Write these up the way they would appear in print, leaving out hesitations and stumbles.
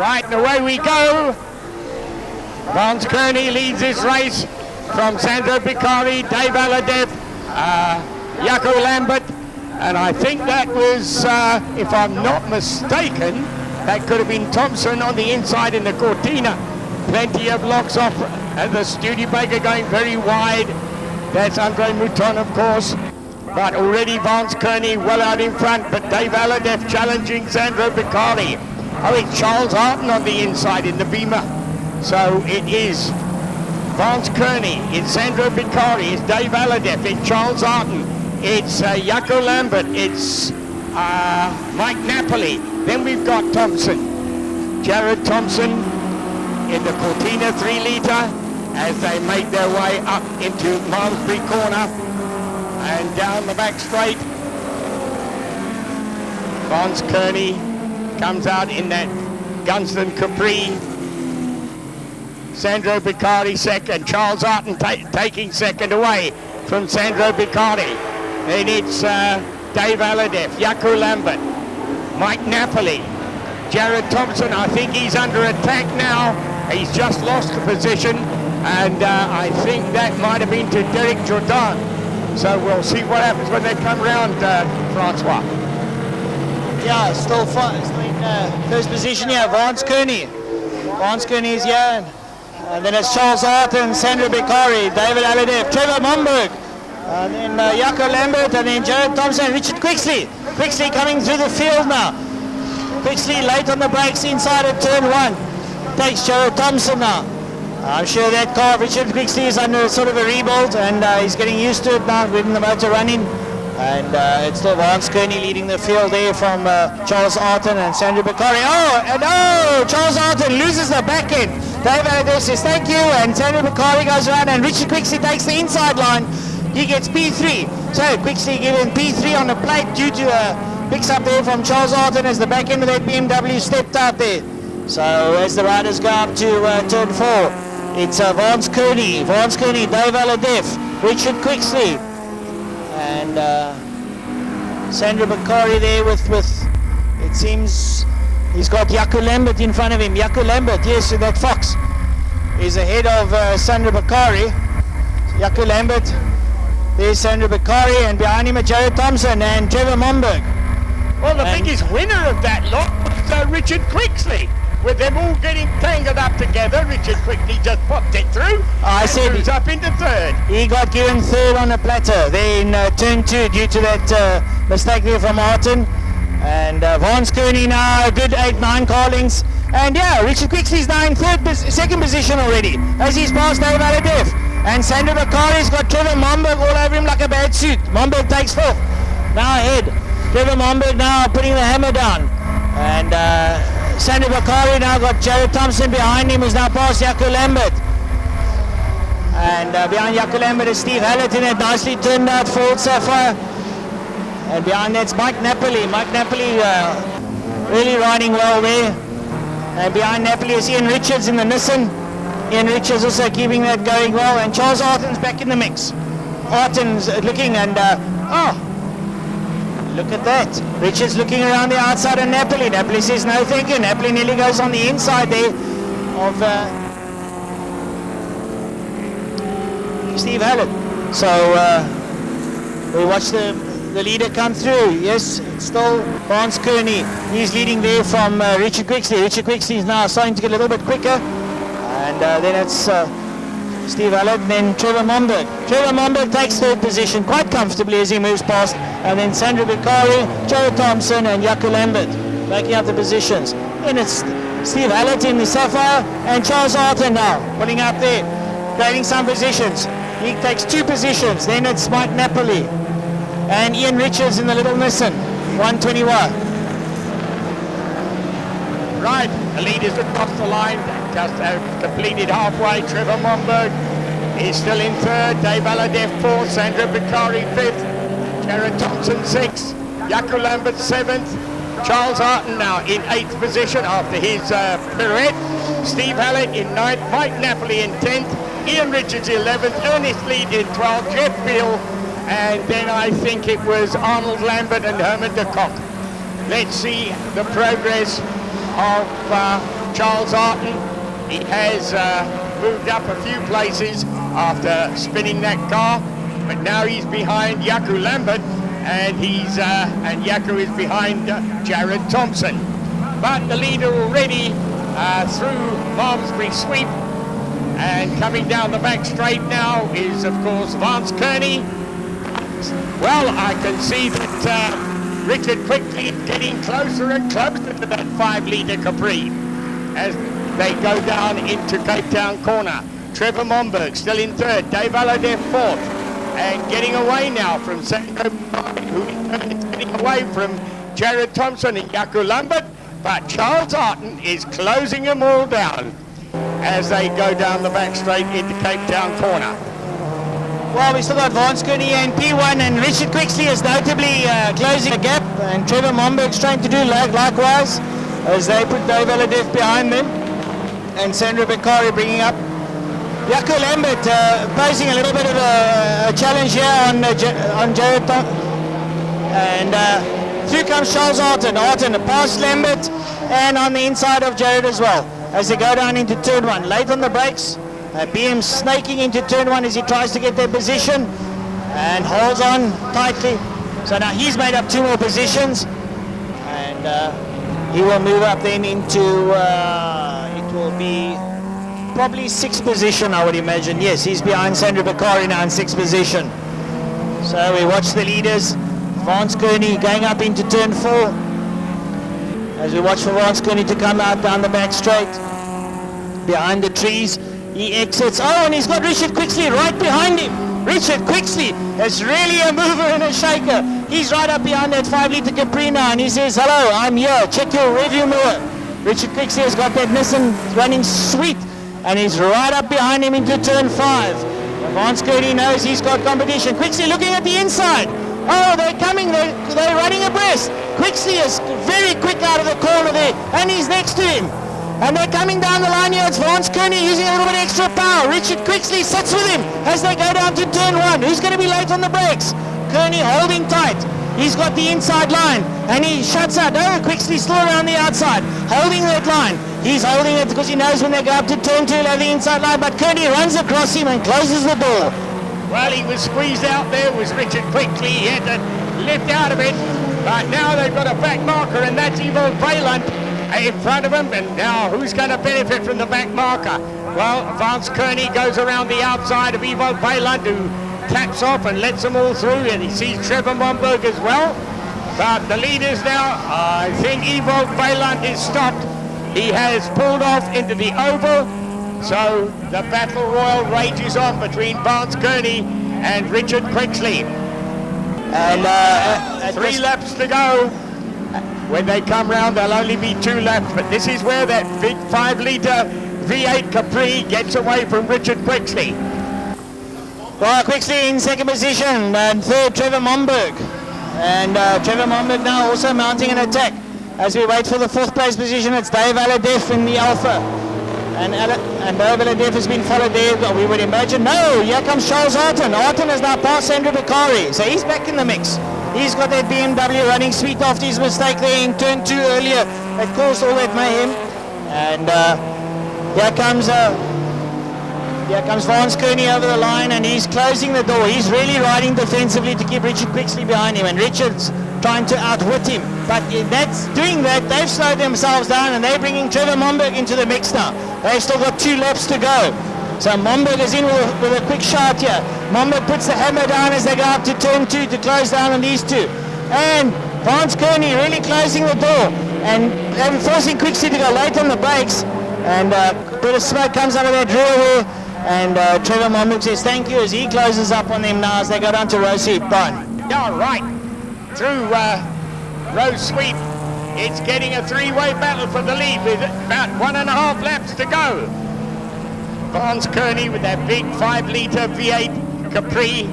Right, and away we go. Vance Kearney leads this race from Sandro Piccari, Dave Aladev, Jaco Lambert, and I think that was, if I'm not mistaken, that could have been Thompson on the inside in the Cortina. Plenty of locks off, and the Studebaker going very wide. That's Andre Mouton, of course. But already Vance Kearney well out in front, but Dave Aladev challenging Sandro Piccari. Oh, it's Charles Arden on the inside in the Beamer. So it is Vance Kearney, it's Sandro Piccari, it's Dave Aladev, it's Charles Arden, it's Jaco Lambert, it's Mike Napoli. Then we've got Thompson, Jared Thompson in the Cortina 3 litre as they make their way up into Malmesbury corner and down the back straight. Vance Kearney comes out in that Gunston Capri. Sandro Piccari second, Charles Arden taking second away from Sandro Piccari. Then it's Dave Aladev, Jaco Lambert, Mike Napoli, Jared Thompson. I think he's under attack now. He's just lost the position, and I think that might have been to Derek Jourdan. So we'll see what happens when they come round, Francois. Yeah, still in first position here, Vance Kearney. Vance Kearney is here. And then it's Charles Arden, Sandro Piccari, David Aladev, Trevor Momberg, and then Jaco Lambert, and then Jared Thompson, Richard Quixley. Quixley coming through the field now. Quixley late on the brakes inside of turn 1. Takes Jared Thompson now. I'm sure that car, Richard Quixley, is under sort of a rebuild, and he's getting used to it now, getting the motor running. And it's still Vance Kearney leading the field there from Charles Arden and Sandro Piccari. Charles Arden loses the back end. Dave Aladev says thank you, and Sandro Piccari goes around, and Richard Quixley takes the inside line. He gets P3. So Quixley given P3 on the plate due to a picks up there from Charles Arden as the back end of that BMW stepped out there. So as the riders go up to turn 4, it's Vance Kearney, Dave Aladev, Richard Quixley, and Sandro Piccari there with it seems he's got Jaco Lambert in front of him. Jaco Lambert, yes, that Fox is ahead of Sandro Piccari. Jaco Lambert, there's Sandro Piccari, and behind him are Jared Thompson and Trevor Momberg. Well, the biggest winner of that lot was Richard Quixley. With them all getting tangled up together, Richard Quixley just popped it through. I said moves up into third. He got given third on the platter there in turn 2 due to that mistake there from Martin. And Vance Kearney now a good 8-9 car lengths. And yeah, Richard Quixley's now in second position already as he's passed Dave Aladev. And Sandro Piccari's got Trevor Momberg all over him like a bad suit. Momberg takes 4th. Now ahead. Trevor Momberg now putting the hammer down. And Sandro Piccari now got Jared Thompson behind him, who's now past Jaco Lambert. And behind Jaco Lambert is Steve Hallett in a nicely turned out Ford Sapphire. And behind that's Mike Napoli. Mike Napoli really riding well there. And behind Napoli is Ian Richards in the Nissan. Ian Richards also keeping that going well. And Charles Arden's back in the mix. Arden's looking and look at that. Richards looking around the outside of Napoli. Napoli says no thank you. Napoli nearly goes on the inside there of Steve Hallett. So we watch the leader come through. Yes, it's still Vance Kearney. He's leading there from Richard Quixley. Richard Quixley is now starting to get a little bit quicker. And then it's Steve Hallett, then Trevor Momberg. Trevor Momberg takes 3rd position quite comfortably as he moves past. And then Sandro Piccari, Jared Thompson and Jaco Lambert making up the positions. Then it's Steve Hallett in the Sapphire and Charles Arden now putting up there, gaining some positions. He takes 2 positions. Then it's Mike Napoli and Ian Richards in the little Nissan, 121. Right, the leaders across the line, just completed halfway. Trevor Momberg is still in 3rd, Dave Aladev 4th, Sandro Piccari 5th, Jared Thompson 6th, Jaco Lambert 7th, Charles Arden now in 8th position after his pirouette, Steve Hallett in 9th, Mike Napoli in 10th, Ian Richards 11th, Ernest Lead in 12th, Jeff Beale, and then I think it was Arnold Lambert and Herman de Kock. Let's see the progress of Charles Arton. He has moved up a few places after spinning that car, but now he's behind Jaco Lambert, and Jaco is behind Jared Thompson. But the leader already through Malmesbury Sweep, and coming down the back straight now is, of course, Vance Kearney. Well, I can see that Richard quickly getting closer and closer to that 5-litre Capri as they go down into Cape Town corner. Trevor Momberg still in third, Dave Allardyce fourth, and getting away now from Sandro, who is getting away from Jared Thompson and Jaco Lambert, but Charles Arton is closing them all down as they go down the back straight into Cape Town corner. Well, we still got Vance Kearney and P1, and Richard Quixley is notably closing the gap, and Trevor Momberg's trying to do likewise as they put Dave Allardyce behind them, and Sandro Beccari bringing up. Jaco Lambert posing a little bit of a challenge here on Jared Thompson, and through comes Charles Arton past Lambert and on the inside of Jared as well as they go down into turn 1. Late on the brakes, BM snaking into turn 1 as he tries to get their position and holds on tightly. So now he's made up 2 more positions, and he will move up then into, it will be probably 6th position, I would imagine. Yes, he's behind Sandro Beccari now in 6th position. So we watch the leaders. Vance Kearney going up into turn 4 as we watch for Vance Kearney to come out down the back straight behind the trees. He exits. Oh, and he's got Richard Quixley right behind him. Richard Quixley is really a mover and a shaker. He's right up behind that 5-litre Capri now, and he says, hello, I'm here, check your rearview mirror. Richard Quixley has got that Nissan running sweet, and he's right up behind him into turn 5. Vance Kearney knows he's got competition. Quixley looking at the inside. Oh, they're coming, they're running abreast. Quixley is very quick out of the corner there, and he's next to him. And they're coming down the line here. It's Vance Kearney using a little bit extra power. Richard Quixley sits with him as they go down to turn 1. Who's going to be late on the brakes? Kearney holding tight. He's got the inside line, and he shuts out. No, Quixley still around the outside, holding that line. He's holding it because he knows when they go up to turn 2, he'll have the inside line, but Kearney runs across him and closes the door. Well, he was squeezed out there, was Richard Quixley. He had to lift out of it, but now they've got a back marker, and that's Evo Valand in front of him, and now who's going to benefit from the back marker? Well, Vance Kearney goes around the outside of Evo Valand, who taps off and lets them all through, and he sees Trevor Momberg as well. But the leaders now, I think Evo Valand is stopped. He has pulled off into the oval, so the battle royal rages on between Vance Kearney and Richard Quixley. And 3 laps to go. When they come round, there'll only be 2 laps, but this is where that big 5-litre V8 Capri gets away from Richard Quixley. Well, Quixley in 2nd position, and 3rd Trevor Momberg. And Trevor Momberg now also mounting an attack. As we wait for the 4th place position, it's Dave Allardyce in the Alpha. And Dave Allardyce has been followed there, we would imagine. No, here comes Charles Arton. Arton has now passed Sandro Beccari, so he's back in the mix. He's got that BMW running sweet after his mistake there in turn 2 earlier that caused all that mayhem. And here comes Vance Kearney over the line, and he's closing the door. He's really riding defensively to keep Richard Quixley behind him, and Richard's trying to outwit him. But doing that, they've slowed themselves down, and they're bringing Trevor Momberg into the mix now. They've still got 2 laps to go. So Momberg is in with a quick shot here. Momberg puts the hammer down as they go up to turn 2 to close down on these 2. And Vance Kearney really closing the door and forcing Quixley to go late on the brakes. And a bit of smoke comes out of that rear wheel. And Trevor Momberg says thank you as he closes up on them now as they go down to row sweep. Brian. Yeah, right. Through row sweep, it's getting a 3-way battle for the lead with about 1.5 laps to go. Vance Kearney with that big 5-litre V8 Capri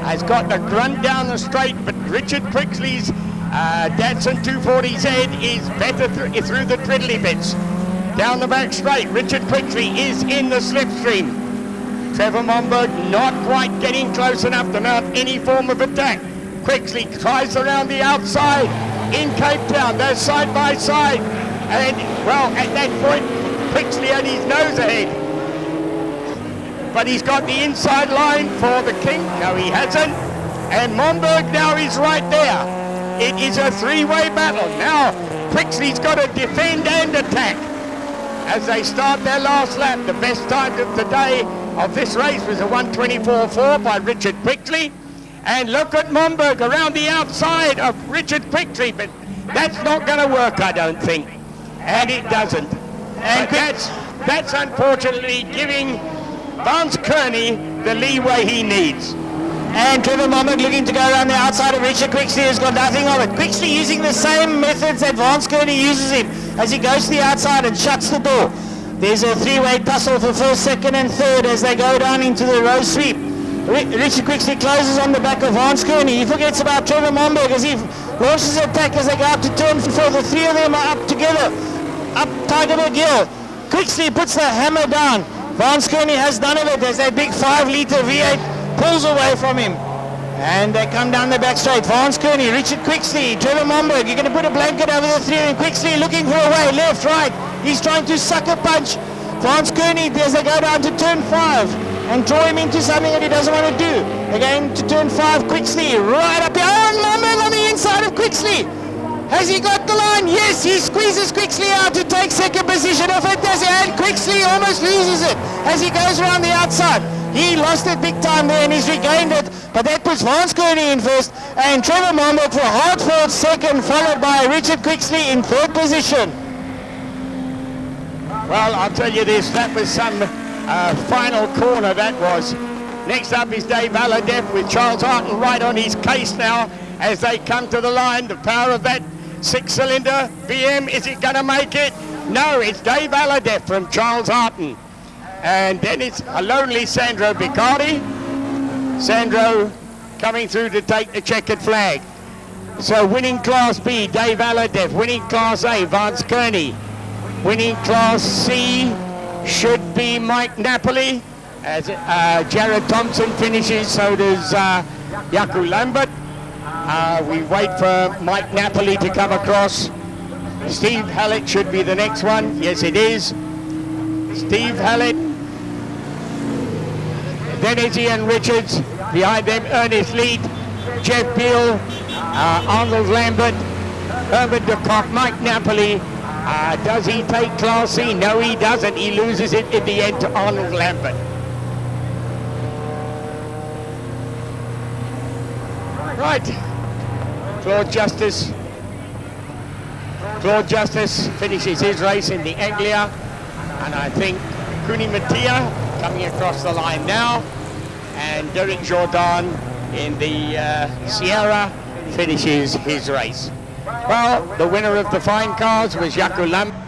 has got the grunt down the straight, but Richard Quixley's Datsun 240Z is better through the twiddly bits. Down the back straight, Richard Quixley is in the slipstream. Trevor Momberg not quite getting close enough to mount any form of attack. Quixley tries around the outside in Cape Town. They're side by side. And, well, at that point, Quixley and his nose ahead. But he's got the inside line for the King. No, he hasn't. And Monberg now is right there. It is a three-way battle. Now, Quixley's got to defend and attack as they start their last lap. The best time of the day of this race was a 1:24.4 by Richard Quixley. And look at Monberg around the outside of Richard Quixley, but that's not going to work, I don't think. And it doesn't. And that's unfortunately giving Vance Kearney the leeway he needs. And Trevor Monberg looking to go around the outside of Richard Quixley has got nothing of it. Quixley using the same methods that Vance Kearney uses him as he goes to the outside and shuts the door. There's a three-way tussle for first, second and third as they go down into the row sweep. Richard Quixley closes on the back of Vance Kearney. He forgets about Trevor Monberg as he launches the attack as they go up to turn 4. The three of them are up together, up Tigerberg Hill. Quixley puts the hammer down. Vance Kearney has none of it as that big 5-litre V8 pulls away from him. And they come down the back straight. Vance Kearney, Richard Quixley, Trevor Monberg. You're going to put a blanket over the three, and Quixley looking for a way, left, right. He's trying to sucker punch Vance Kearney as they go down to turn 5 and draw him into something that he doesn't want to do. Again to turn 5, Quixley right up there. Oh, and Monberg on the inside of Quixley. Has he got the line? Yes, he squeezes Quixley out to take second position. If it does, and Quixley almost loses it as he goes around the outside. He lost it big time there and he's regained it, but that puts Vance Kearney in first and Trevor Monberg for a hard-fought second, followed by Richard Quixley in third position. Well, I'll tell you this, that was some final corner, that was. Next up is Dave Aladef with Charles Harton right on his case now as they come to the line. The power of that 6-cylinder BM, is it going to make it? No, it's Dave Aladef from Charles Harton. And then it's a lonely Sandro Biccardi. Sandro coming through to take the checkered flag. So winning Class B, Dave Aladef. Winning Class A, Vance Kearney. Winning Class C should be Mike Napoli. As Jared Thompson finishes, so does Jaco Lambert. We wait for Mike Napoli to come across. Steve Hallett should be the next one. Yes, it is. Steve Hallett. Then it's Ian Richards. Behind them, Ernest Lead, Jeff Beale, Arnold Lambert, Herbert de Kock, Mike Napoli. Does he take Class C? No, he doesn't. He loses it in the end to Arnold Lambert. Right. Claude Justice finishes his race in the Anglia, and I think Kuni Mattia coming across the line now, and Derek Jourdan in the Sierra finishes his race. Well, the winner of the fine cars was Jaco Lambert.